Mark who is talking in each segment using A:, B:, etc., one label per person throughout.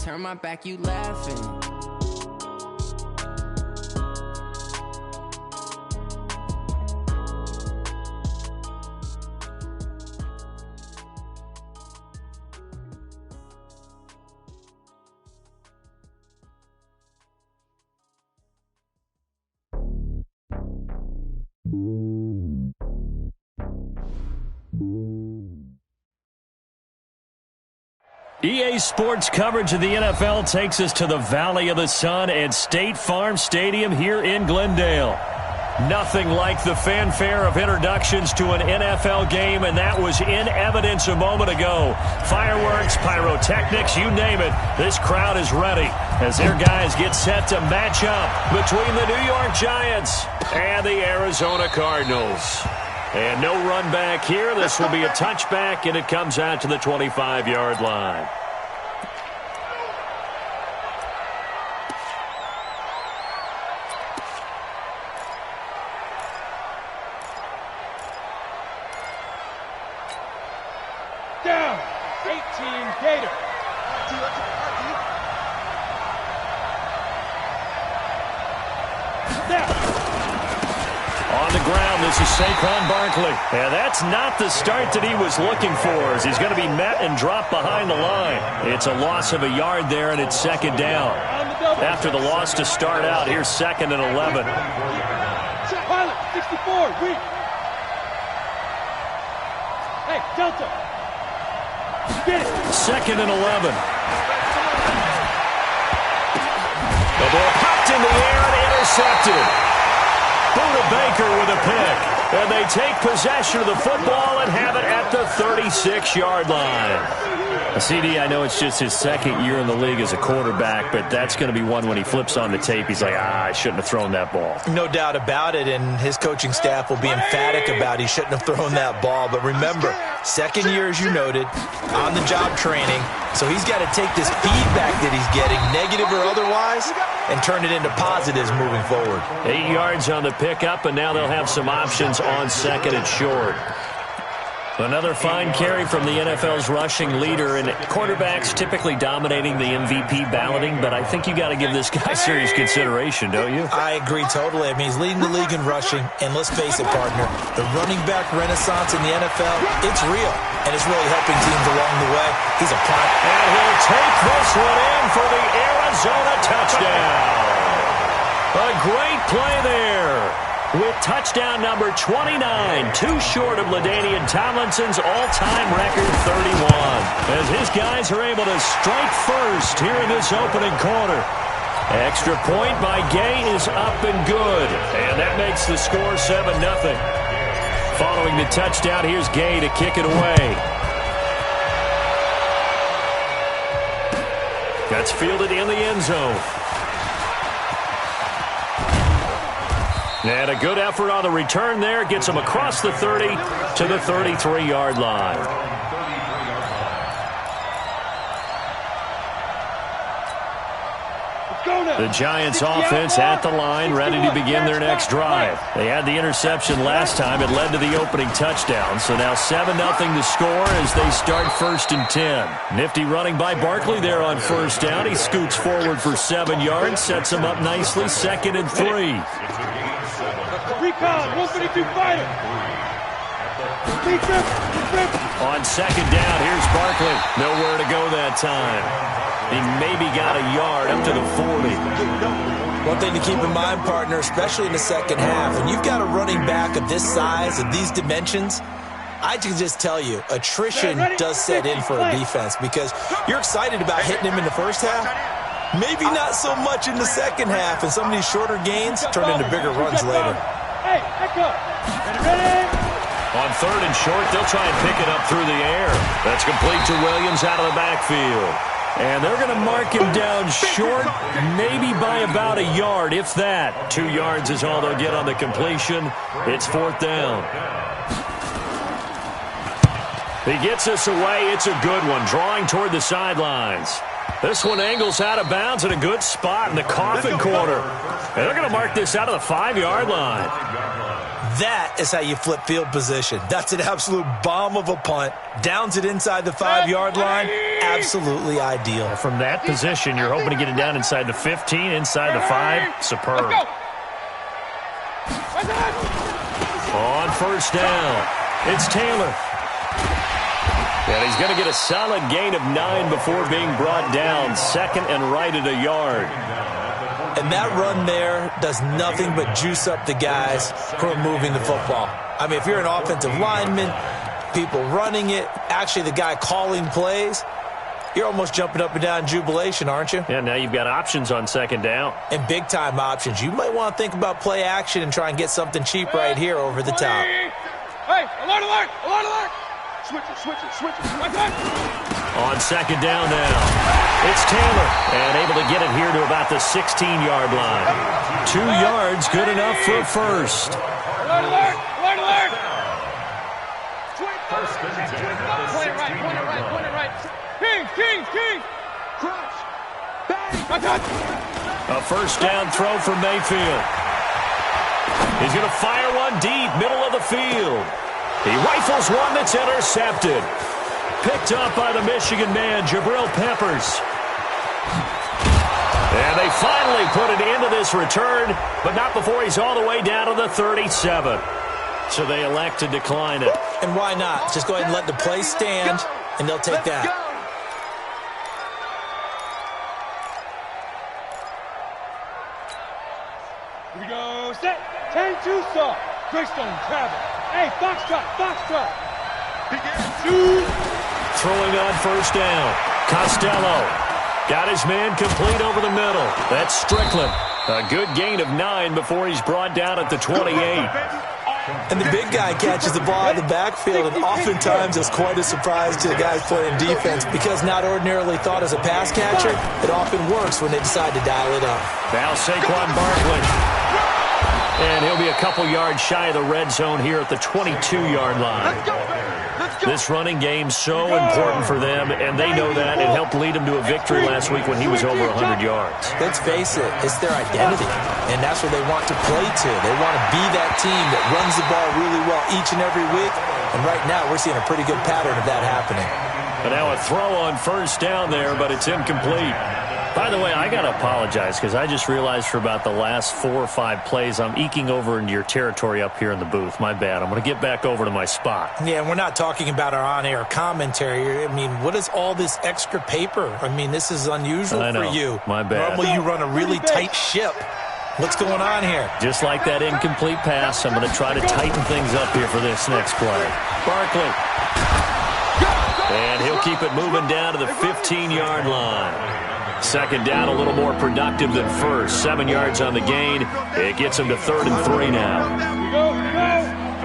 A: turn my back, you laughing.
B: EA Sports coverage of the NFL takes us to the Valley of the Sun at State Farm Stadium here in Glendale. Nothing like the fanfare of introductions to an NFL game, and that was in evidence a moment ago. Fireworks, pyrotechnics, you name it. This crowd is ready as their guys get set to match up between the New York Giants and the Arizona Cardinals. And no run back here. This will be a touchback, and it comes out to the 25-yard line.
C: Down, 18 Gator.
B: On the ground, this is Saquon Barkley. And that's not the start that he was looking for, as he's going to be met and dropped behind the line. It's a loss of a yard there, and it's second down. After the loss to start out, here's 2nd and 11.
C: Pilot, 64, weak. Hey, Delta. Get it.
B: 2nd and 11. The ball popped in the air and intercepted. Buda Baker with a pick. And they take possession of the football and have it at the 36-yard line. CD, I know it's just his second year in the league as a quarterback, but that's going to be one when he flips on the tape. He's like, I shouldn't have thrown that ball.
D: No doubt about it, and his coaching staff will be emphatic about he shouldn't have thrown that ball. But remember, second year, as you noted, on-the-job training, so he's got to take this feedback that he's getting, negative or otherwise, and turn it into positives moving forward.
B: 8 yards on the pickup, and now they'll have some options on 2nd and short. Another fine carry from the NFL's rushing leader, and quarterbacks typically dominating the MVP balloting, but I think you got to give this guy serious consideration, don't you?
D: I agree totally. I mean, he's leading the league in rushing, and let's face it, partner, the running back renaissance in the NFL, it's real, and it's really helping teams along the way. He's a prime.
B: And he'll take this one in for the Arizona touchdown. A great play there. With touchdown number 29, too short of LaDainian Tomlinson's all-time record 31. As his guys are able to strike first here in this opening quarter. Extra point by Gay is up and good. And that makes the score 7-0. Following the touchdown, here's Gay to kick it away. That's fielded in the end zone. And a good effort on the return there. Gets him across the 30 to the 33-yard line. The Giants offense at the line, ready to begin their next drive. They had the interception last time. It led to the opening touchdown. So now 7-0 to score as they start 1st and 10. Nifty running by Barkley there on 1st down. He scoots forward for 7 yards, sets him up nicely. 2nd and 3.
C: Recon, 152 fighter.
B: On 2nd down, here's Barkley. Nowhere to go that time. He maybe got a yard up to the 40.
D: One thing to keep in mind, partner, especially in the second half, when you've got a running back of this size, of these dimensions, I can just tell you, attrition does set in for a defense because you're excited about hitting him in the first half. Maybe not so much in the second half, and some of these shorter gains turn into bigger runs later.
C: Hey, echo. Ready?
B: On 3rd and short, they'll try and pick it up through the air. That's complete to Williams out of the backfield. And they're going to mark him down short, maybe by about a yard, if that. 2 yards is all they'll get on the completion. It's 4th down. He gets us away. It's a good one, drawing toward the sidelines. This one angles out of bounds in a good spot in the coffin corner. And they're going to mark this out of the 5-yard line.
D: That is how you flip field position. That's an absolute bomb of a punt. Downs it inside the 5-yard line. Absolutely ideal.
B: From that position, you're hoping to get it down inside the 15, inside the 5. Superb. On first down, it's Taylor. And he's going to get a solid gain of 9 before being brought down. Second and right at a yard.
D: And that run there does nothing but juice up the guys who are moving the football. I mean, if you're an offensive lineman, people running it, actually the guy calling plays, you're almost jumping up and down in jubilation, aren't you?
B: Yeah, now you've got options on second down.
D: And big-time options. You might want to think about play action and try and get something cheap right here over the top.
C: Hey, alert, alert, alert, alert. Switch it.
B: On second down now, it's Taylor, and able to get it here to about the 16-yard line. 2 yards, good enough for a first.
C: Alert, alert, alert. Point it right. King. Crush. Bang.
B: A first down throw for Mayfield. He's going to fire one deep, middle of the field. He rifles one that's intercepted. Picked up by the Michigan man, Jabril Peppers. And they finally put it into this return, but not before he's all the way down to the 37. So they elect to decline it.
D: And why not? Just go ahead and let the play stand, and they'll take that.
C: Here we go. Set. 10-2 soft. Greystone travel. Hey, Foxtrot.
B: Throwing on first down. Costello got his man complete over the middle. That's Strickland. A good gain of 9 before he's brought down at the 28.
D: And the big guy catches the ball out of the backfield, and oftentimes it's quite a surprise to the guys playing defense because not ordinarily thought as a pass catcher, it often works when they decide to dial it up.
B: Now Saquon Barkley. And he'll be a couple yards shy of the red zone here at the 22-yard line. This running game so important for them, and they know that. It helped lead them to a victory last week when he was over 100 yards.
D: Let's face it, it's their identity, and that's what they want to play to. They want to be that team that runs the ball really well each and every week, and right now we're seeing a pretty good pattern of that happening.
B: But now a throw on first down there, but it's incomplete. By the way, I got to apologize because I just realized for about the last 4 or 5 plays, I'm eking over into your territory up here in the booth. My bad. I'm going to get back over to my spot.
D: Yeah, and we're not talking about our on-air commentary. I mean, what is all this extra paper? I mean, this is unusual for you.
B: My bad.
D: Normally you run a really tight ship. What's going on here?
B: Just like that incomplete pass, I'm going to try to tighten things up here for this next play. Barkley. And he'll keep it moving down to the 15-yard line. Second down, a little more productive than first. 7 yards on the gain. It gets him to 3rd and 3 now.
C: Here we go.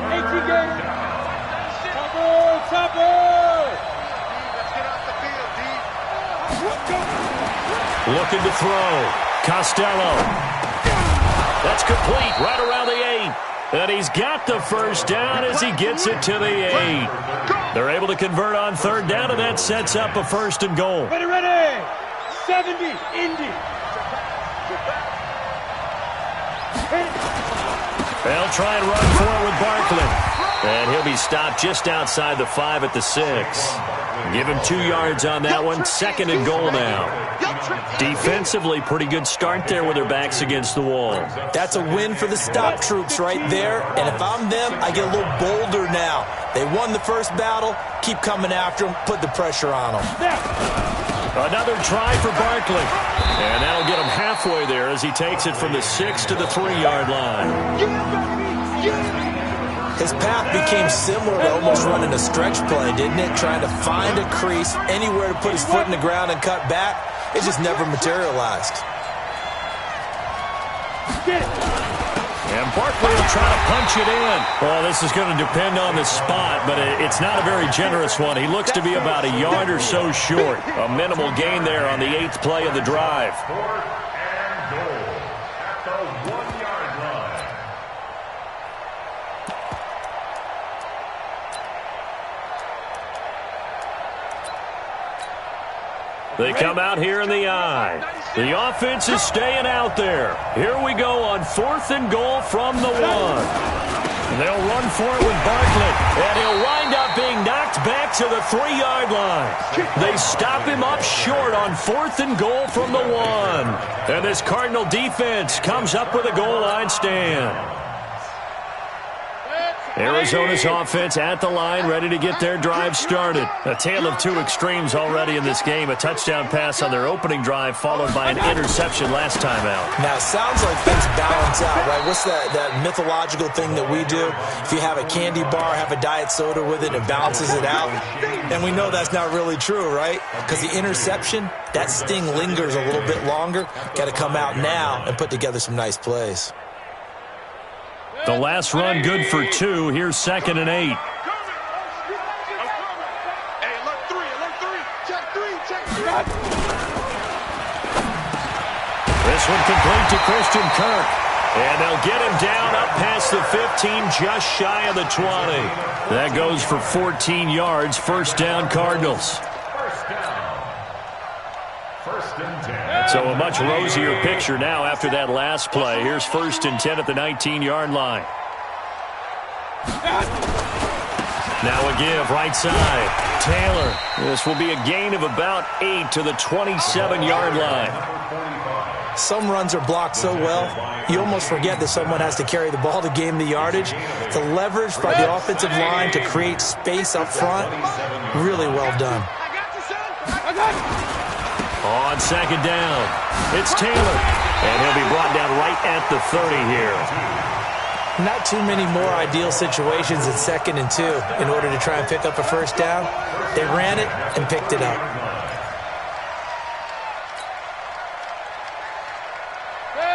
C: 18 games. Topper. Let's get off the field, D.
B: Looking to throw. Costello. That's complete right around the 8. And he's got the first down as he gets it to the 8. They're able to convert on 3rd down, and that sets up a 1st and goal.
C: Ready. 70, Indy.
B: They'll try and run for it with Barkley. And he'll be stopped just outside the 5 at the 6. Give him 2 yards on that one. 2nd and goal now. Defensively, pretty good start there with their backs against the wall.
D: That's a win for the stop troops right there. And if I'm them, I get a little bolder now. They won the first battle. Keep coming after them. Put the pressure on them.
B: Another try for Barkley. And that'll get him halfway there as he takes it from the 6 to the 3-yard line.
D: His path became similar to almost running a stretch play, didn't it? Trying to find a crease, anywhere to put his foot in the ground and cut back. It just never materialized.
B: And Barkley will try to punch it in. Well, this is going to depend on the spot, but it's not a very generous one. He looks to be about a yard or so short. A minimal gain there on the 8th play of the drive.
A: 4th and goal at the 1-yard line.
B: They come out here in the eye. The offense is staying out there. Here we go on 4th and goal from the 1. They'll run for it with Barkley, and he'll wind up being knocked back to the 3-yard line. They stop him up short on 4th and goal from the 1. And this Cardinal defense comes up with a goal line stand. Arizona's offense at the line, ready to get their drive started. A tale of two extremes already in this game. A touchdown pass on their opening drive, followed by an interception last time out.
D: Now, it sounds like things balance out, right? What's that mythological thing that we do? If you have a candy bar, have a diet soda with it, it balances it out. And we know that's not really true, right? Because the interception, that sting lingers a little bit longer. Got to come out now and put together some nice plays.
B: The last run good for 2. Here's 2nd and 8. This one complete to Christian Kirk. And they'll get him down up past the 15, just shy of the 20. That goes for 14 yards. First down, Cardinals. So a much rosier picture now after that last play. Here's 1st and 10 at the 19-yard line. Now a give, right side. Taylor. This will be a gain of about 8 to the 27-yard line.
D: Some runs are blocked so well, you almost forget that someone has to carry the ball to gain the yardage. The leverage by the offensive line to create space up front, really well done.
B: On 2nd down, it's Taylor. And he'll be brought down right at the 30 here.
D: Not too many more ideal situations at 2nd and 2 in order to try and pick up a first down. They ran it and picked it up.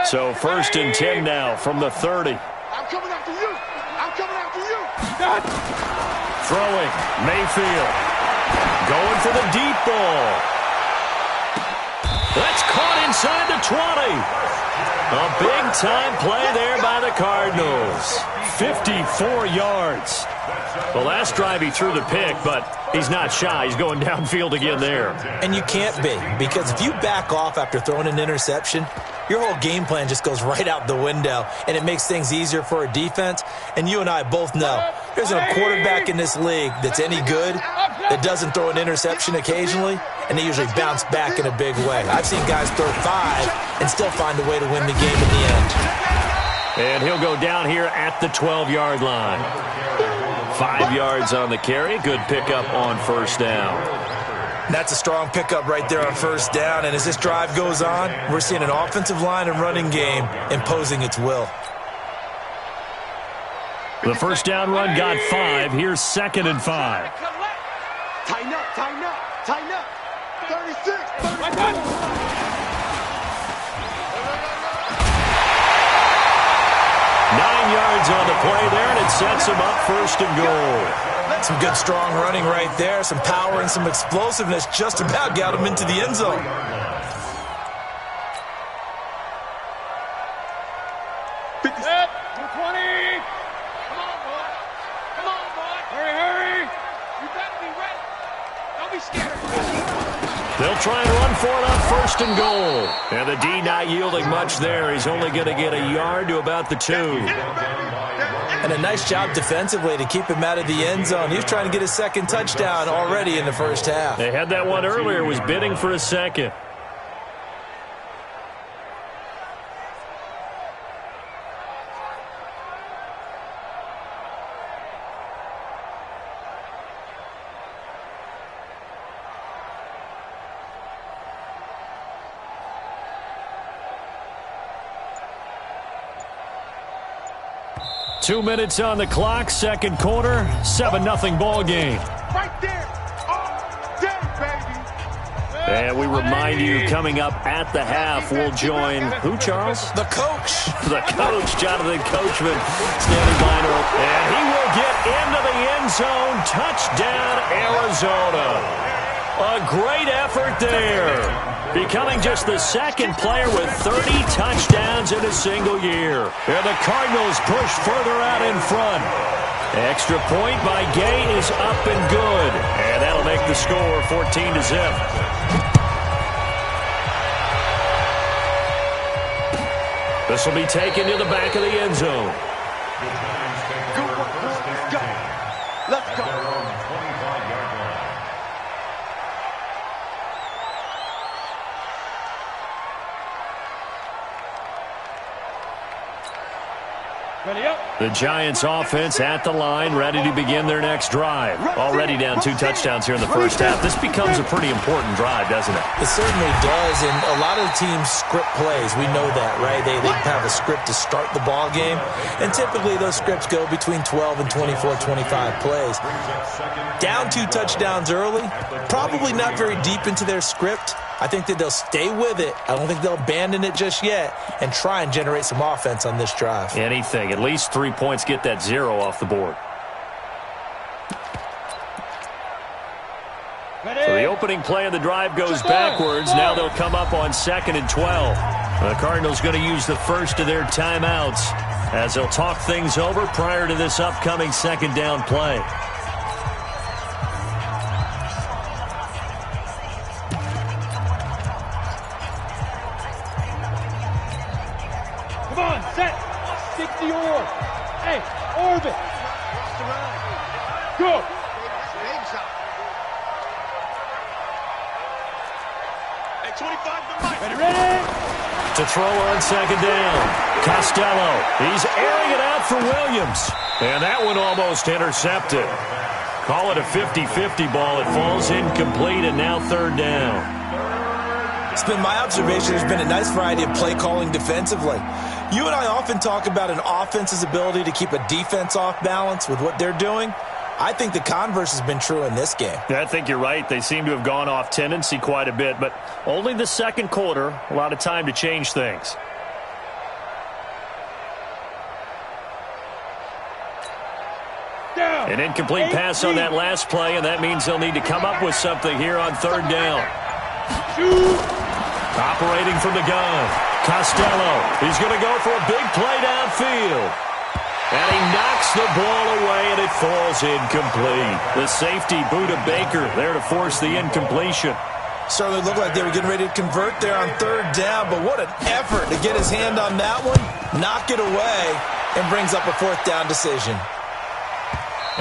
B: So 1st and 10 now from the 30.
C: I'm coming after you. I'm coming after you.
B: Throwing, Mayfield. Going for the deep ball. That's caught inside the 20. A big-time play there by the Cardinals. 54 yards. The last drive he threw the pick, but he's not shy. He's going downfield again there.
D: And you can't be, because if you back off after throwing an interception, your whole game plan just goes right out the window, and it makes things easier for a defense. And you and I both know there's no quarterback in this league that's any good that doesn't throw an interception occasionally, and they usually bounce back in a big way. I've seen guys throw 5 and still find a way to win the game in the end.
B: And he'll go down here at the 12-yard line. 5 yards on the carry. Good pickup on 1st down.
D: That's a strong pickup right there on 1st down. And as this drive goes on, we're seeing an offensive line and running game imposing its will.
B: The 1st down run got 5. Here's 2nd and 5.
C: Tighten up, tighten up, tighten up. 36.
B: 9 yards on the play there, and it sets him up 1st and goal.
D: Some good, strong running right there. Some power and some explosiveness just about got him into the end zone.
C: Set. 220. Come on, boy. Come on, boy. Hurry, hurry. You better be ready. Don't be scared.
B: They'll try and run for it on 1st and goal. And the D not yielding much there. He's only going to get a yard to about the 2.
D: And a nice job defensively to keep him out of the end zone. He was trying to get his 2nd touchdown already in the 1st half.
B: They had that one earlier, was bidding for a 2nd. Two minutes on the clock, 2nd quarter, 7-0 ball game.
C: Right there. All day, baby.
B: And we remind you, coming up at the half, we'll join who, Charles?
D: The coach.
B: The coach, Jonathan Coachman, standing by. And he will get into the end zone. Touchdown, Arizona. A great effort there. Becoming just the 2nd player with 30 touchdowns in a single year. And the Cardinals push further out in front. Extra point by Gay is up and good. And that'll make the score 14-0. This will be taken to the back of the end zone. The Giants offense at the line, ready to begin their next drive. Already down 2 touchdowns here in the first half. This becomes a pretty important drive, doesn't it?
D: It certainly does, and a lot of the teams script plays. We know that, right? They have a script to start the ball game, and typically those scripts go between 12 and 24, 25 plays. Down 2 touchdowns early, probably not very deep into their script. I think that they'll stay with it. I don't think they'll abandon it just yet and try and generate some offense on this drive.
B: Anything. At least 3 points, get that 0 off the board. So the opening play of the drive goes backwards. Now they'll come up on 2nd and 12. The Cardinals going to use the first of their timeouts as they'll talk things over prior to this upcoming 2nd down play.
C: Come on, set. Stick the orb. Hey, orbit. Go. Hey, 25 to Mike. Ready?
B: To throw on 2nd down. Costello. He's airing it out for Williams. And that one almost intercepted. Call it a 50-50 ball. It falls incomplete, and now 3rd down.
D: It's been my observation there's been a nice variety of play calling defensively. You and I often talk about an offense's ability to keep a defense off balance with what they're doing. I think the converse has been true in this game.
B: I think you're right. They seem to have gone off tendency quite a bit, but only the 2nd quarter. A lot of time to change things. An incomplete pass on that last play, and that means they'll need to come up with something here on 3rd down. Operating from the gun, Costello. He's going to go for a big play downfield. And he knocks the ball away, and it falls incomplete. The safety, Buda Baker, there to force the incompletion.
D: Certainly looked like they were getting ready to convert there on 3rd down, but what an effort to get his hand on that one, knock it away, and brings up a 4th down decision.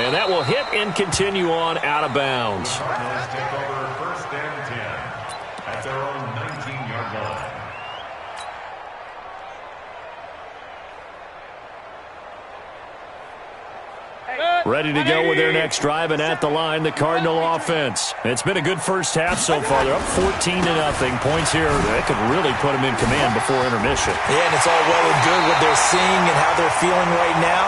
B: And that will hit and continue on out of bounds.
A: Cardinals take over 1st and 10 at their own 19-yard line.
B: Ready to go with their next drive, and at the line, the Cardinal offense. It's been a good first half so far. They're up 14-0. Points here that could really put them in command before intermission.
D: Yeah, and it's all well and good what they're seeing and how they're feeling right now.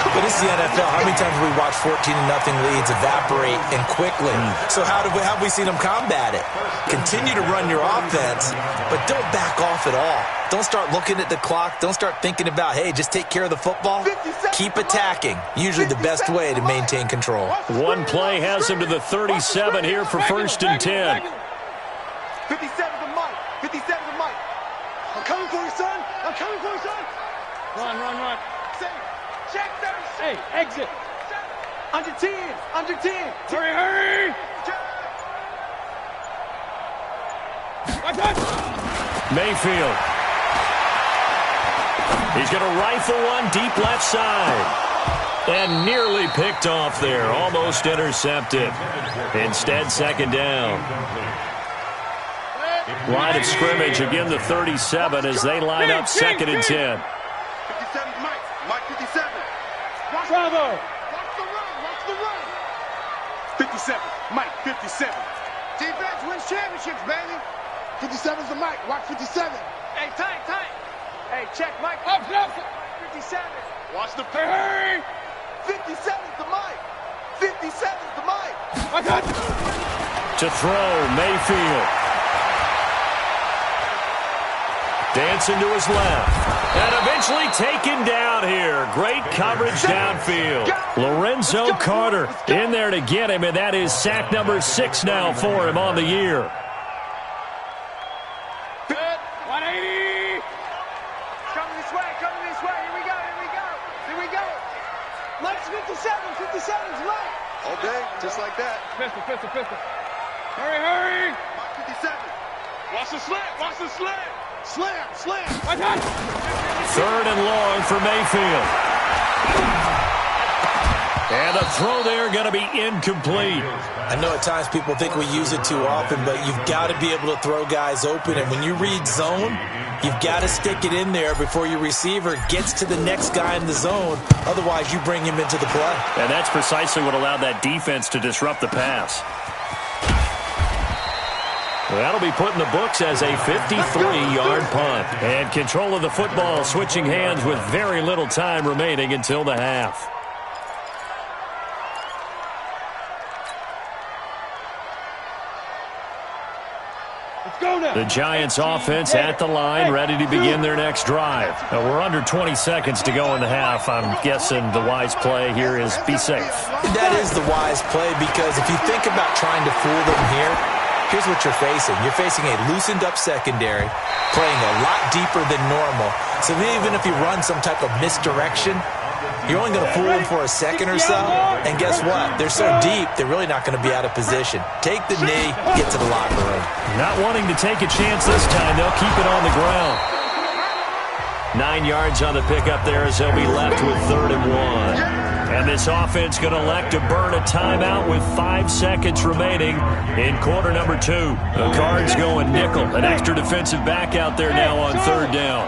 D: But this is the NFL. How many times have we watched 14-0 leads evaporate and quickly? So how have we seen them combat it? Continue to run your offense, but don't back off at all. Don't start looking at the clock. Don't start thinking about, hey, just take care of the football. Keep attacking. Usually the best way to maintain control.
B: One play has them to the 37 here for 1st and 10.
C: 57 to Mike. 57 to Mike. I'm coming for you, son. I'm coming for you, son. Run. Check 36. Hey, exit. Under 10. Under 10. Hurry.
B: Mayfield. He's going to rifle one deep left side. And nearly picked off there. Almost intercepted. Instead, 2nd down. Line of scrimmage again, the 37 as they line up 2nd and 10.
C: 57 Mike. Mike 57. Bravo. Watch the run. 57. Mike 57. Defense wins championships, baby. 57's the Mike. Watch 57. Hey, tight. Hey, check Mike. Up. 57. Watch the hurry. 57's the Mike. 57's the Mike. I got you.
B: To throw, Mayfield. Dancing to his left. And eventually taken down here. Great coverage downfield. Lorenzo Carter in there to get him, and that is sack number 6 now for him on the year.
C: 180. Coming this way. Here we go. Mike's 57's right. Okay, just like that. Pistol. Hurry. Mike 57. Watch the slant. Slam.
B: 3rd and long for Mayfield. And a throw there going to be incomplete.
D: I know at times people think we use it too often, but you've got to be able to throw guys open. And when you read zone, You've got to stick it in there before your receiver gets to the next guy in the zone. Otherwise, you bring him into the play.
B: And that's precisely what allowed that defense to disrupt the pass. That'll be put in the books as a 53-yard punt. And control of the football switching hands with very little time remaining until the half. The Giants offense at the line, ready to begin their next drive. We're under 20 seconds to go in the half. I'm guessing the wise play here is be safe.
D: That is the wise play, because if you think about trying to fool them here, here's what you're facing. You're facing a loosened-up secondary, playing a lot deeper than normal. So even if you run some type of misdirection, you're only going to fool them for a second or so. And guess what? They're so deep, they're really not going to be out of position. Take the knee, get to the locker room.
B: Not wanting to take a chance this time, they'll keep it on the ground. 9 yards on the pickup there as they'll be left with 3rd and 1. And this offense going to elect to burn a timeout with 5 seconds remaining in quarter number 2. The Cards going nickel. An extra defensive back out there now on 3rd down.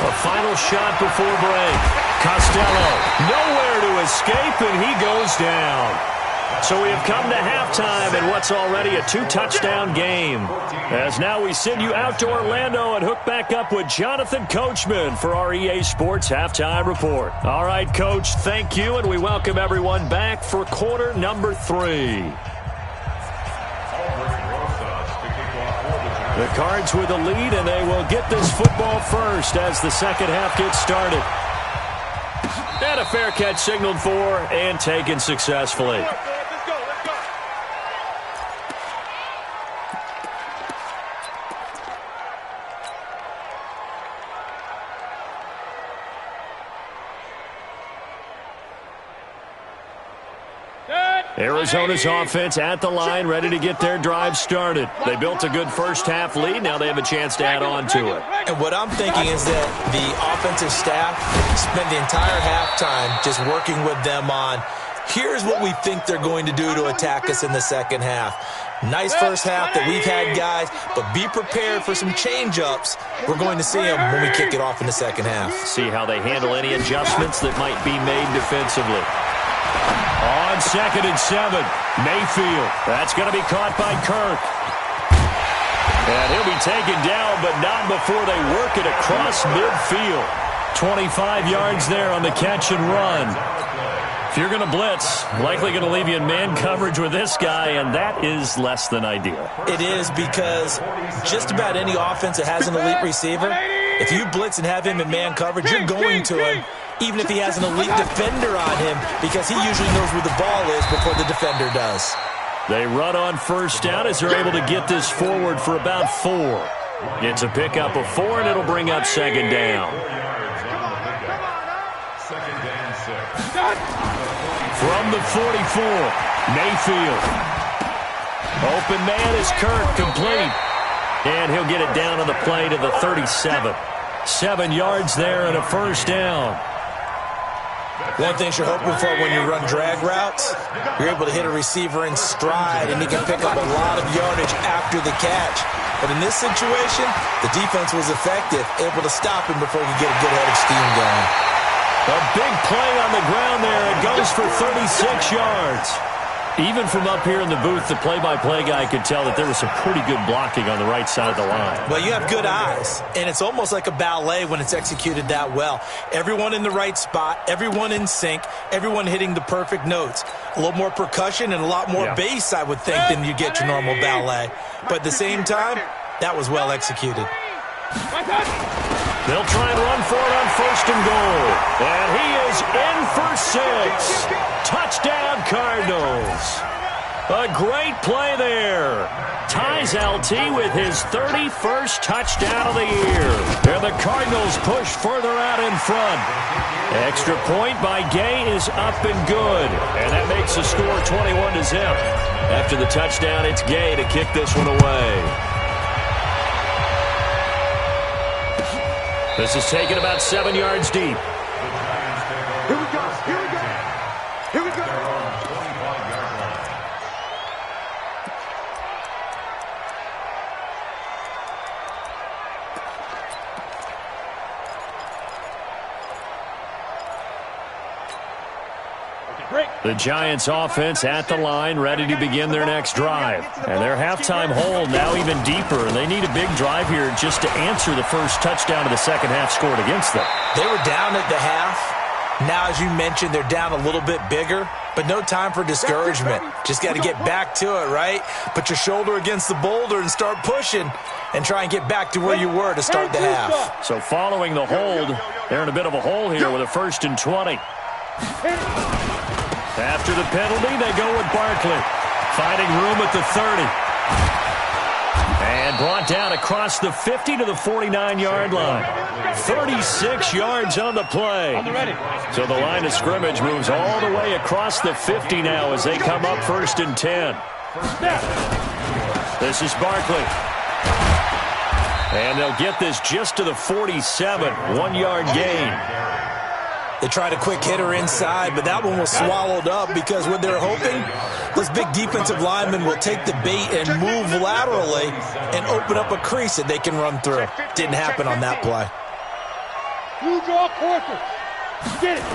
B: A final shot before break. Costello nowhere to escape, and he goes down. So we have come to halftime in what's already a 2-touchdown game. As now we send you out to Orlando and hook back up with Jonathan Coachman for our EA Sports Halftime Report. All right, Coach, thank you, and we welcome everyone back for quarter number 3. The Cards with a lead, and they will get this football first as the second half gets started. And a fair catch signaled for and taken successfully. Arizona's offense at the line, ready to get their drive started. They built a good first-half lead. Now they have a chance to add on to it.
D: And what I'm thinking is that the offensive staff spent the entire halftime just working with them on, here's what we think they're going to do to attack us in the second half. Nice first half that we've had, guys, but be prepared for some change-ups. We're going to see them when we kick it off in the second half.
B: See how they handle any adjustments that might be made defensively. On 2nd and 7, Mayfield. That's going to be caught by Kirk. And he'll be taken down, but not before they work it across midfield. 25 yards there on the catch and run. If you're going to blitz, likely going to leave you in man coverage with this guy, and that is less than ideal.
D: It is, because just about any offense that has an elite receiver, if you blitz and have him in man coverage, you're going to him, even if he has an elite defender on him, because he usually knows where the ball is before the defender does.
B: They run on first down as they're able to get this forward for about 4. It's a pickup of 4, and it'll bring up 2nd down. From the 44, Mayfield. Open man is Kirk, complete. And he'll get it down on the play to the 37. 7 yards there and a first down.
D: One thing you're hoping for when you run drag routes, you're able to hit a receiver in stride, and he can pick up a lot of yardage after the catch. But in this situation, the defense was effective, able to stop him before he could get a good head of steam going.
B: A big play on the ground there. It goes for 36 yards. Even from up here in the booth, the play-by-play guy could tell that there was some pretty good blocking on the right side of the line.
D: Well, you have good eyes, and it's almost like a ballet when it's executed that well. Everyone in the right spot, everyone in sync, everyone hitting the perfect notes. A little more percussion and a lot more bass, I would think, than you get your normal ballet. But at the same time, that was well executed.
B: They'll try and run for it on 1st and goal. And he is in for 6. Touchdown, Cardinals. A great play there. Ties LT with his 31st touchdown of the year. And the Cardinals push further out in front. Extra point by Gay is up and good. And that makes the score 21-0. After the touchdown, it's Gay to kick this one away. This is taken about 7 yards deep.
C: Here we go. Here we go. Here we go.
B: The Giants offense at the line, ready to begin their next drive. And their halftime hole now even deeper. And they need a big drive here just to answer the first touchdown of the second half scored against them.
D: They were down at the half. Now, as you mentioned, they're down a little bit bigger, but no time for discouragement. Just got to get back to it, right? Put your shoulder against the boulder and start pushing and try and get back to where you were to start the half.
B: So following the hold, they're in a bit of a hole here with a 1st and 20. After the penalty, they go with Barkley. Finding room at the 30. And brought down across the 50 to the 49-yard line. 36 yards on the play. So the line of scrimmage moves all the way across the 50 now as they come up 1st and 10. This is Barkley. And they'll get this just to the 47. 1-yard gain.
D: They tried a quick hitter inside, but that one was swallowed up because what they're hoping, this big defensive lineman will take the bait and move laterally and open up a crease that they can run through. Didn't happen on that play.
C: You draw quarter. Get it.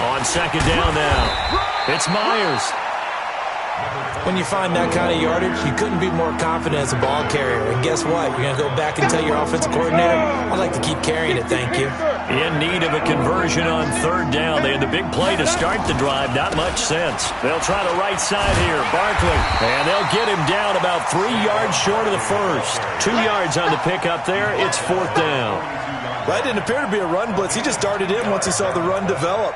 B: On 2nd down now, it's Myers.
D: When you find that kind of yardage, you couldn't be more confident as a ball carrier. And guess what? You're going to go back and tell your offensive coordinator, I'd like to keep carrying it, thank you.
B: In need of a conversion on 3rd down. They had the big play to start the drive. Not much sense. They'll try the right side here. Barkley. And they'll get him down about 3 yards short of the first. 2 yards on the pickup there. It's 4th down.
D: That didn't appear to be a run blitz. He just darted in once he saw the run develop.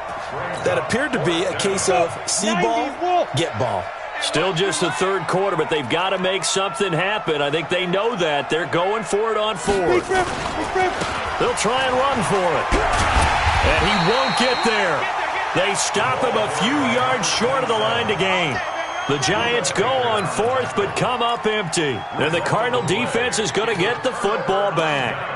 D: That appeared to be a case of see ball, get ball.
B: Still just the 3rd quarter, but they've got to make something happen. I think they know that. They're going for it on 4th. They'll try and run for it. And he won't get there. They stop him a few yards short of the line to gain. The Giants go on 4th, but come up empty. And the Cardinal defense is going to get the football back.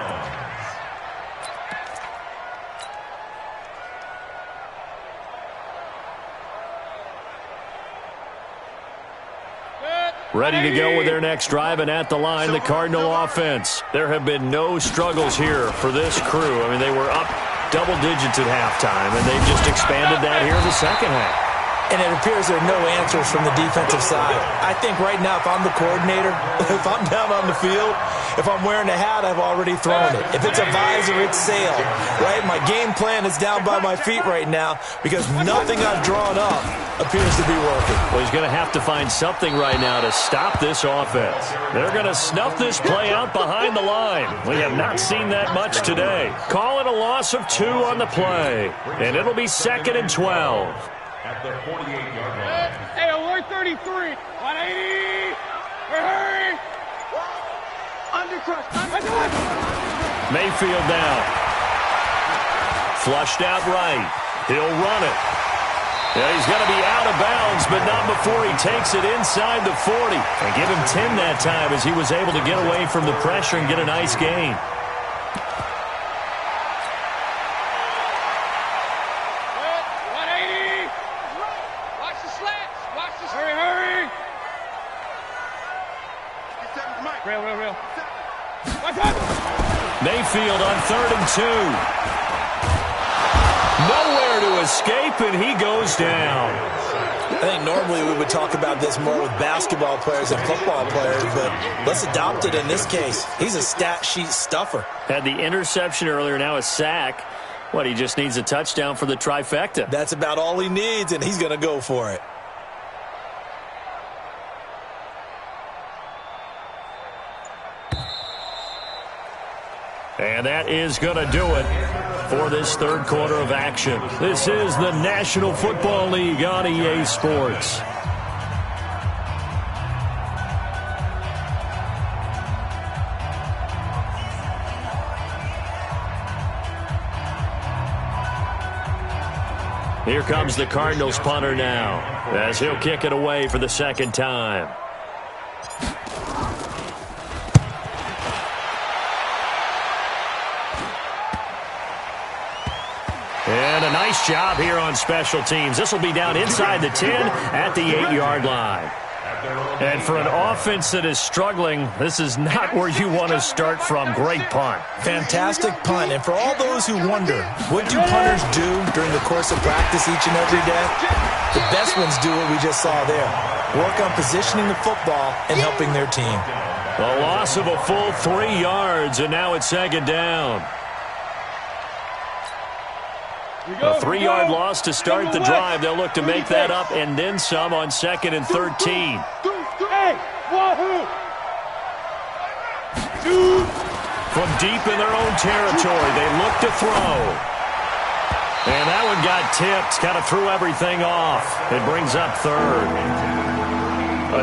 B: Ready to go with their next drive, and at the line, the Cardinal offense. There have been no struggles here for this crew. I mean, they were up double digits at halftime, and they've just expanded that here in the second half.
D: And it appears there are no answers from the defensive side. I think right now, if I'm the coordinator, if I'm down on the field, if I'm wearing a hat, I've already thrown it. If it's a visor, it's sailed, right? My game plan is down by my feet right now because nothing I've drawn up appears to be working.
B: Well, he's going to have to find something right now to stop this offense. They're going to snuff this play out behind the line. We have not seen that much today. Call it a loss of 2 on the play, and it'll be 2nd and 12.
A: At the 48-yard line.
C: Hey, alert 33. 180. Hurry. Undercrush.
B: Mayfield down. Flushed out right. He'll run it. Yeah, he's going to be out of bounds, but not before he takes it inside the 40. And give him 10 that time as he was able to get away from the pressure and get a nice gain. Mayfield on 3rd and 2. Nowhere to escape, and he goes down.
D: I think normally we would talk about this more with basketball players and football players, but let's adopt it in this case. He's a stat sheet stuffer.
B: Had the interception earlier, now a sack. What, he just needs a touchdown for the trifecta.
D: That's about all he needs, and he's going to go for it.
B: And that is going to do it for this 3rd quarter of action. This is the National Football League on EA Sports. Here comes the Cardinals punter now, as he'll kick it away for the 2nd time. And a nice job here on special teams. This will be down inside the 10 at the 8-yard line. And for an offense that is struggling, this is not where you want to start from. Great punt.
D: Fantastic punt. And for all those who wonder, what do punters do during the course of practice each and every day? The best ones do what we just saw there. Work on positioning the football and helping their team.
B: A loss of a full 3 yards, and now it's second down. A 3-yard loss to start the drive. They'll look to make that up and then some on 2nd and 13. From deep in their own territory, they look to throw. And that one got tipped, kind of threw everything off. It brings up 3rd.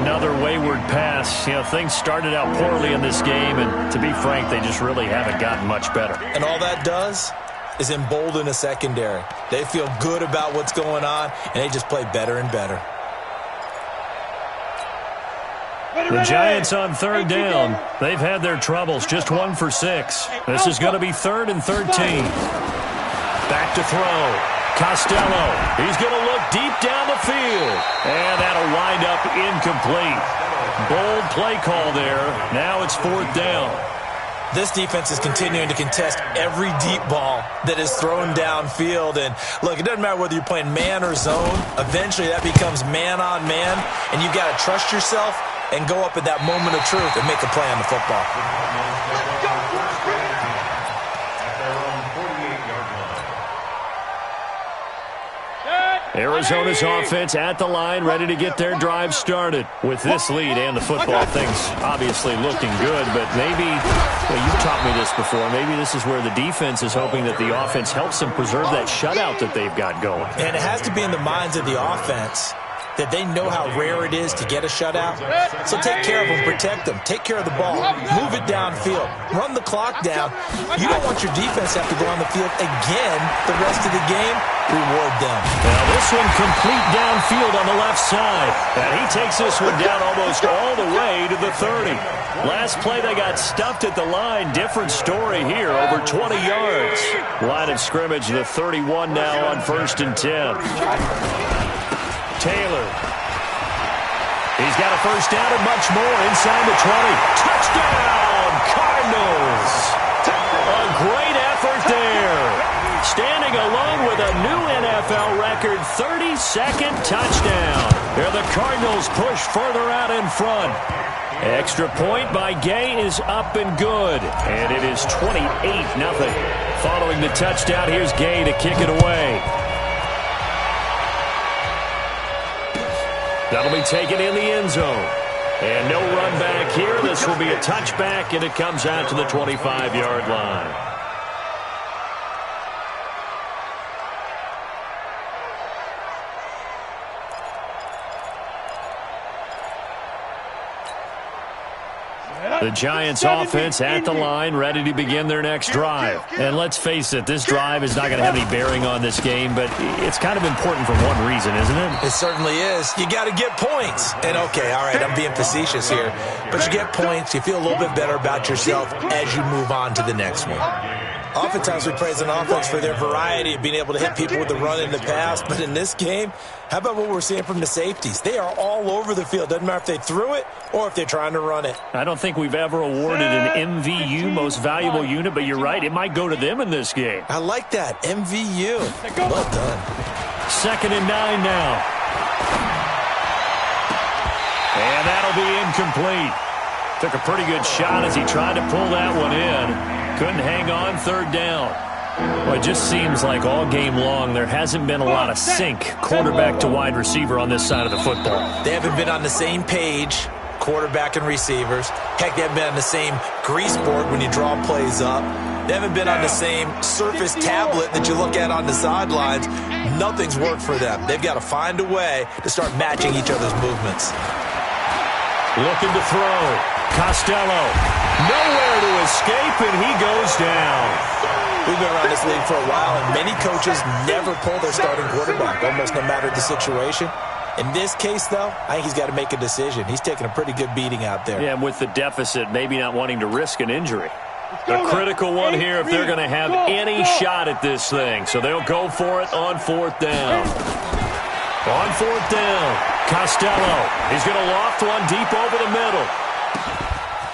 B: Another wayward pass. You know, things started out poorly in this game, and to be frank, they just really haven't gotten much better. And
D: all that does is embolden a secondary. They feel good about what's going on, and they just play better and better.
B: The Giants on 3rd down. They've had their troubles, just 1 for 6. This is going to be 3rd and 13. Back to throw. Costello. He's going to look deep down the field. And that'll wind up incomplete. Bold play call there. Now it's 4th down.
D: This defense is continuing to contest every deep ball that is thrown downfield. And, look, it doesn't matter whether you're playing man or zone. Eventually that becomes man on man. And you've got to trust yourself and go up at that moment of truth and make a play on the football.
B: Arizona's offense at the line, ready to get their drive started. With this lead and the football, things obviously looking good, but maybe, well, you've taught me this before, maybe this is where the defense is hoping that the offense helps them preserve that shutout that they've got going.
D: And it has to be in the minds of the offense that they know how rare it is to get a shutout. So take care of them, protect them, take care of the ball, move it downfield, run the clock down. You don't want your defense to have to go on the field again the rest of the game. Reward them.
B: Now this one complete downfield on the left side. And he takes this one down almost all the way to the 30. Last play they got stuffed at the line. Different story here, over 20 yards. Line of scrimmage, the 31 now on 1st and 10. Taylor. He's got a first down and much more inside the 20. Touchdown, Cardinals. A great effort there. Standing alone with a new NFL record 32nd touchdown. Here the Cardinals push further out in front. Extra point by Gay is up and good. And it is 28-0. Following the touchdown, here's Gay to kick it away. That'll be taken in the end zone. And no run back here. This will be a touchback, and it comes out to the 25-yard line. The Giants offense at the line, ready to begin their next drive. And let's face it, this drive is not going to have any bearing on this game, but it's kind of important for one reason, isn't it?
D: It certainly is. You got to get points. And, okay, all right, I'm being facetious here. But you get points, you feel a little bit better about yourself as you move on to the next one. Oftentimes we praise an offense for their variety of being able to hit people with the run in the pass. But in this game, how about what we're seeing from the safeties? They are all over the field. Doesn't matter if they threw it or if they're trying to run it.
B: I don't think we've ever awarded an MVU, most valuable unit, but you're right, it might go to them in this game.
D: I like that, MVU. Well done.
B: 2nd and 9 now. And that'll be incomplete. Took a pretty good shot as he tried to pull that one in. Couldn't hang on, 3rd down. Well, it just seems like all game long there hasn't been a lot of sync quarterback to wide receiver on this side of the football.
D: They haven't been on the same page, quarterback and receivers. Heck, they haven't been on the same grease board when you draw plays up. They haven't been on the same surface tablet that you look at on the sidelines. Nothing's worked for them. They've got to find a way to start matching each other's movements.
B: Looking to throw. Costello. Nowhere to escape, and he goes down.
D: We've been around this league for a while, and many coaches never pull their starting quarterback, almost no matter the situation. In this case, though, I think he's got to make a decision. He's taking a pretty good beating out there.
B: Yeah, and with the deficit, maybe not wanting to risk an injury. A critical one here if they're going to have any shot at this thing. So they'll go for it on 4th down. On 4th down, Costello. He's going to loft one deep over the middle.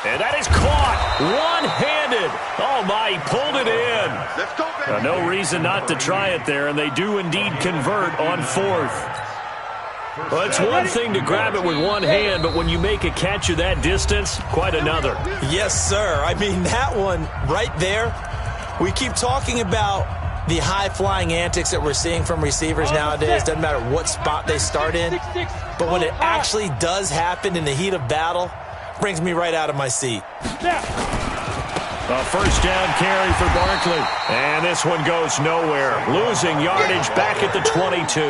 B: And that is caught one-handed. Oh, my, he pulled it in.
C: Let's go, baby.
B: No reason not to try it there, and they do indeed convert on fourth. Well, it's one thing to grab it with one hand, but when you make a catch of that distance, quite another.
D: Yes, sir. I mean, that one right there, we keep talking about the high-flying antics that we're seeing from receivers nowadays. Doesn't matter what spot they start in. But when it actually does happen in the heat of battle, brings me right out of my seat.
B: A first down carry for Barkley. And this one goes nowhere. Losing yardage back at the 22.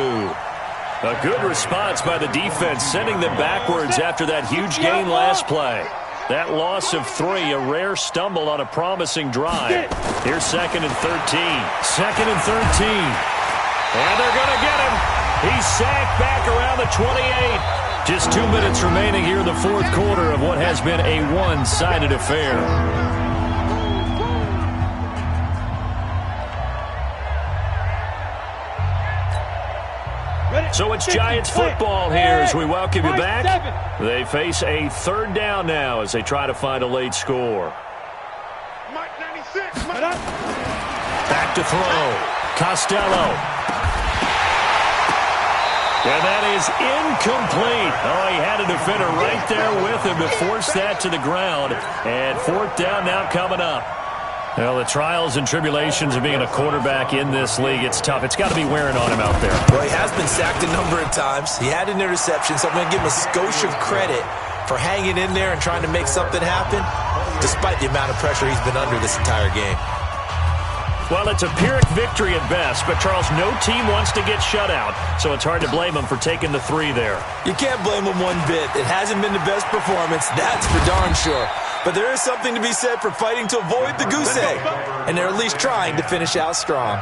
B: A good response by the defense, sending them backwards after that huge gain last play. That loss of 3, a rare stumble on a promising drive. Here's 2nd and 13. 2nd and 13. And they're going to get him. He's sacked back around the 28. Just 2 minutes remaining here in the fourth quarter of what has been a one-sided affair. So it's Giants football here as we welcome you back. They face a third down now as they try to find a late score. Back to throw. Costello. And that is incomplete. Oh, he had a defender right there with him to force that to the ground. And fourth down now coming up. Well, the trials and tribulations of being a quarterback in this league, it's tough. It's got to be wearing on him out there.
D: Well, he has been sacked a number of times. He had an interception, so I'm going to give him a skosh of credit for hanging in there and trying to make something happen, despite the amount of pressure he's been under this entire game.
B: Well, it's a Pyrrhic victory at best, but, Charles, no team wants to get shut out, so it's hard to blame him for taking the 3 there.
D: You can't blame him one bit. It hasn't been the best performance, that's for darn sure. But there is something to be said for fighting to avoid the goose egg, and they're at least trying to finish out strong.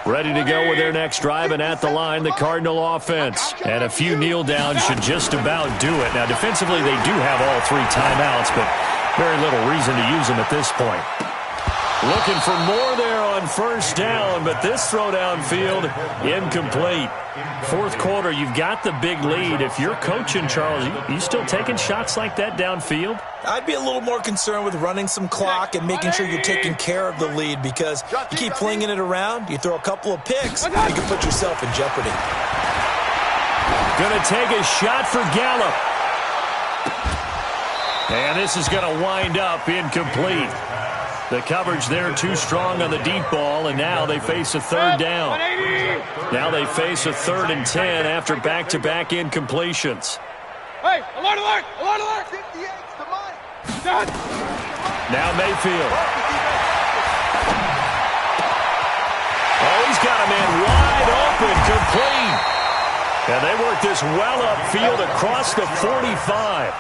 B: Ready to go with their next drive, and at the line, the Cardinal offense. And a few kneel downs should just about do it. Now, defensively, they do have all 3 timeouts, but very little reason to use them at this point. Looking for more there on first down, but this throw downfield, incomplete. Fourth quarter, you've got the big lead. If you're coaching, Charles, you still taking shots like that downfield?
D: I'd be a little more concerned with running some clock and making sure you're taking care of the lead, because you keep flinging it around, you throw a couple of picks, you can put yourself in jeopardy.
B: Going to take a shot for Gallup. And this is going to wind up incomplete. The coverage there too strong on the deep ball, and now they face a third down. Now they face a 3rd and 10 after back-to-back incompletions.
C: Hey, alert, alert, alert, alert. 58's the money.
B: Now Mayfield. Oh, he's got a man wide open, complete. And they work this well upfield across the 45.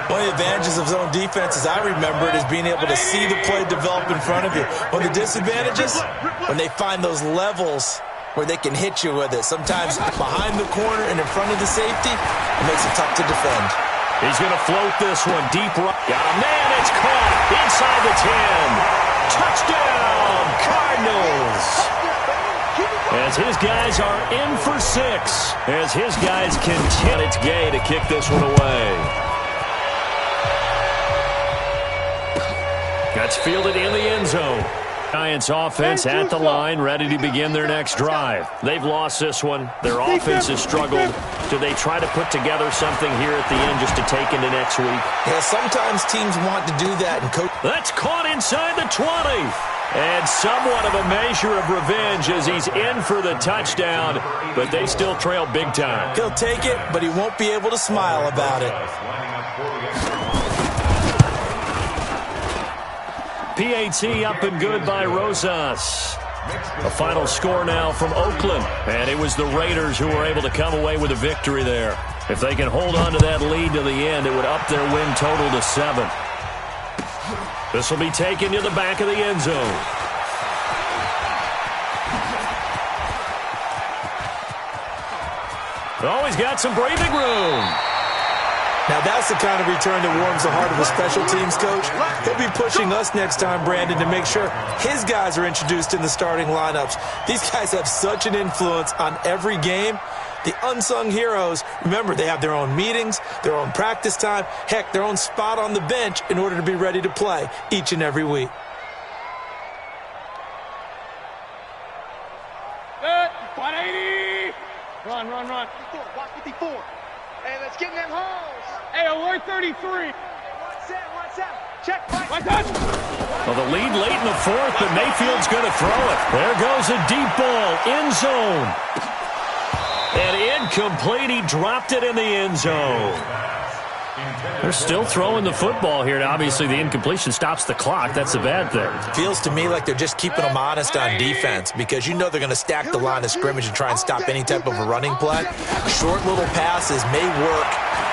D: One of the advantages of zone defense, as I remember it, is being able to see the play develop in front of you. One of the disadvantages, when they find those levels where they can hit you with it. Sometimes behind the corner and in front of the safety, it makes it tough to defend.
B: He's going to float this one deep right. Got a man, it's caught inside the 10. Touchdown, Cardinals. As his guys are in for 6. As his guys continue. It's Gay to kick this one away. That's fielded in the end zone. Giants offense at the line, ready to begin their next drive. They've lost this one. Their offense has struggled. Do they try to put together something here at the end just to take into next week?
D: Yeah, sometimes teams want to do that. And coach.
B: That's caught inside the 20. And somewhat of a measure of revenge as he's in for the touchdown, but they still trail big time.
D: He'll take it, but he won't be able to smile about it.
B: PAT up and good by Rosas. A final score now from Oakland, and it was the Raiders who were able to come away with a victory there. If they can hold on to that lead to the end, it would up their win total to 7. This will be taken to the back of the end zone. Oh, he's got some breathing room.
D: Now that's the kind of return that warms the heart of a special teams coach. He'll be pushing us next time, Brandon, to make sure his guys are introduced in the starting lineups. These guys have such an influence on every game. The unsung heroes, remember, they have their own meetings, their own practice time, heck, their own spot on the bench in order to be ready to play each and every week.
C: Good. 180. Run. Watch 54. Hey, let's get in them holes. Hey, alert 33. One set. Check. Right.
B: Well, the lead late in the fourth, but Mayfield's going to throw it. There goes a deep ball, end zone. And incomplete, he dropped it in the end zone. They're still throwing the football here. Now, obviously, the incompletion stops the clock. That's a bad thing.
D: Feels to me like they're just keeping them honest on defense because you know they're going to stack the line of scrimmage and try and stop any type of a running play. Short little passes may work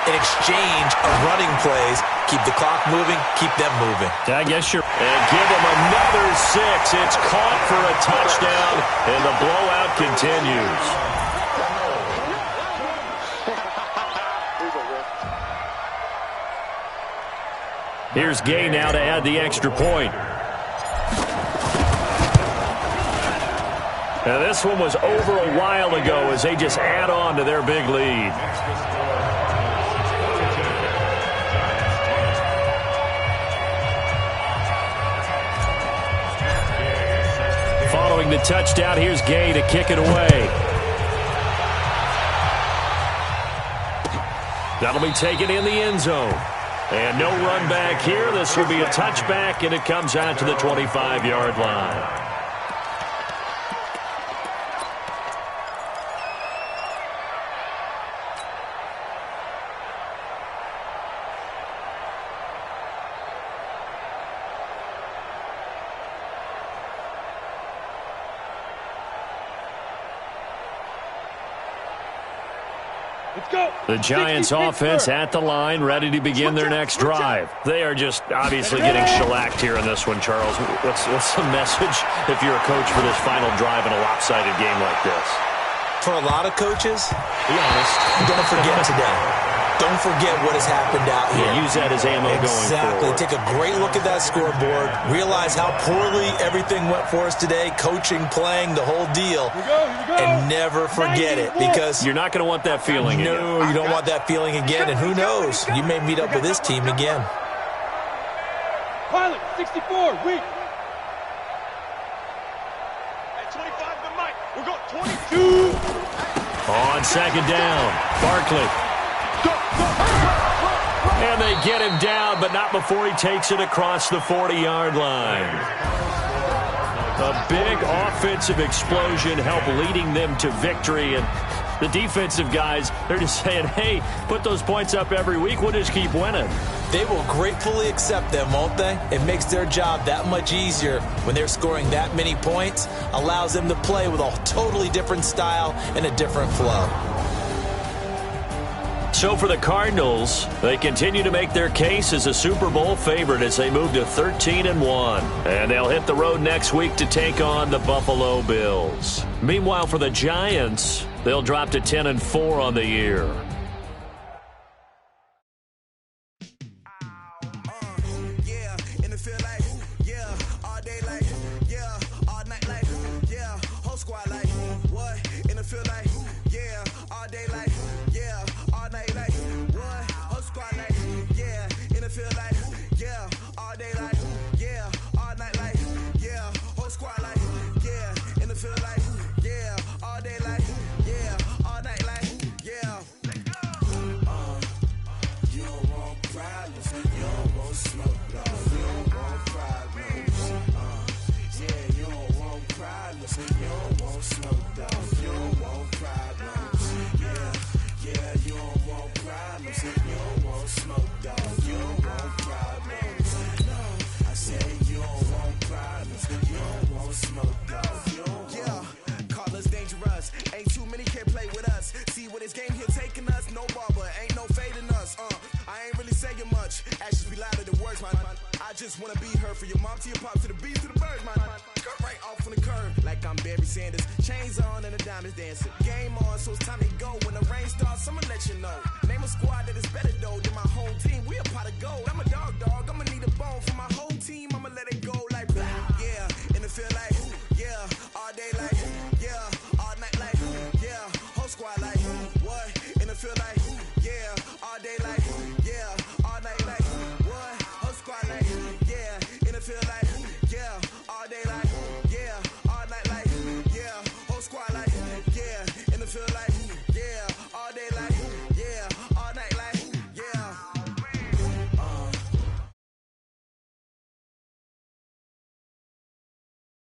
D: in exchange of running plays. Keep the clock moving, keep them moving.
B: I guess you're... And give them another 6. It's caught for a touchdown, and the blowout continues. Here's Gay now to add the extra point. Now this one was over a while ago as they just add on to their big lead. Following the touchdown, here's Gay to kick it away. That'll be taken in the end zone. And no run back here. This will be a touchback, and it comes out to the 25-yard line. The Giants offense at the line, ready to begin their next drive. They are just obviously getting shellacked here in this one, Charles. What's the message if you're a coach for this final drive in a lopsided game like this?
D: For a lot of coaches,
B: be honest,
D: don't forget today. Don't forget what has happened out here.
B: Yeah, use that as ammo going forward.
D: Take a great look at that scoreboard. Realize how poorly everything went for us today. Coaching, playing, the whole deal. And never forget it because...
B: You're not going to want that feeling again.
D: No, you don't want that feeling again. And who knows? You may meet up with this team again.
C: Pilot, 64, weak. At 25 to Mike. We're going 22.
B: On second down, Barkley. And they get him down, but not before he takes it across the 40-yard line. A big offensive explosion helped leading them to victory. And the defensive guys, they're just saying, hey, put those points up every week. We'll just keep winning.
D: They will gratefully accept them, won't they? It makes their job that much easier when they're scoring that many points. Allows them to play with a totally different style and a different flow.
B: So for the Cardinals, they continue to make their case as a Super Bowl favorite as they move to 13-1. And they'll hit the road next week to take on the Buffalo Bills. Meanwhile, for the Giants, they'll drop to 10-4 on the year.
C: I just wanna be her for your mom to your pop to the beat to the birds, man.
E: right off on the curb like I'm Barry Sanders. Chains on and the diamonds dancing. Game on, so it's time to go. When the rain starts, I'ma let you know. Name a squad that is better though than my home